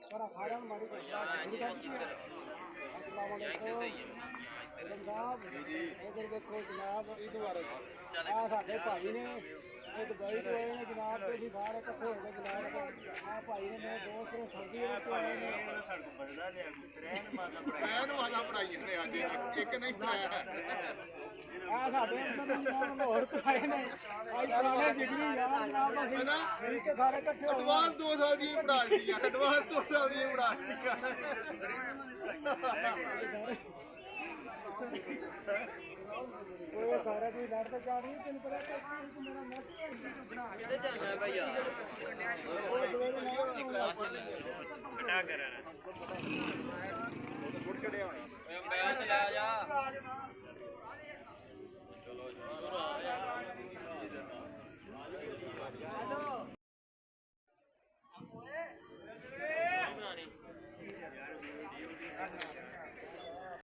ਪਰ ਸਾਰਿਆਂ ਨੂੰ ਮਾੜੀ ਕਰਦਾ ਇਧਰ ਵੇਖੋ ਜਨਾਬ ਆ ਸਾਡੇ ਭਾਈ ਨੇ ਇੱਕ ਬਾਈ ਤੋਂ ਆਏ ਨੇ ਜਨਾਬ ਤੇ ਅਸੀਂ ਸਾਰੇ ਇਕੱਠੇ ਹੋ ਕੇ ਜਨਾਬ ਆ ਭਾਈ ਨੇ ਮੇਰੇ ਦੋਸਤ ਨੇ ਸਰਦੀ ਦੇ ਤੋਂ ਆਏ ਨੇ ਸਾਡੇ ਕੋਲ ਬਦਲਾ ਲਿਆ ਤਰੈਨ ਮਾਦਾ ਪੜਾਈ ਨੇ ਅੱਜ ਇੱਕ ਨਹੀਂ ਆ ਸਾਡੇ ਅੰਦਰ ਜਨਾਬ ਲਾਹੌਰ ਤੋਂ ਆਏ ਨੇ ਆਈ ਪੁਰਾਣੇ ਜਿਗਰੀ ਯਾਰ ਜਨਾਬ ਅਸੀਂ ਤੇ ਸਾਰੇ ਇਕੱਠੇ ਹੋ ਐਡਵਾਂਸ 2 ਸਾਲ ਦੀ ਪੜਾ ਦਿੱਤੀ ਯਾਰ ਐਡਵਾਂਸ 2 ਸਾਲ ਦੀ ਪੜਾ ਦਿੱਤੀ ਉਹ ਸਾਰਾ ਕੋਈ ਲੜਦਾ ਚਾਹ ਨਹੀਂ ਤੈਨੂੰ ਪਤਾ ਕਿ ਮੇਰਾ ਨੱਕ ਬਣਾ ਕਿੱਥੇ ਚੱਲਣਾ ਭਾਈ ਯਾਰ ਕਟਾ ਕਰਾਂ ਉਹ ਤਾਂ ਛੁੱਟ ਛੜਿਆ ਹੋਇਆ ਮੈਂ ਚਲਾ ਜਾ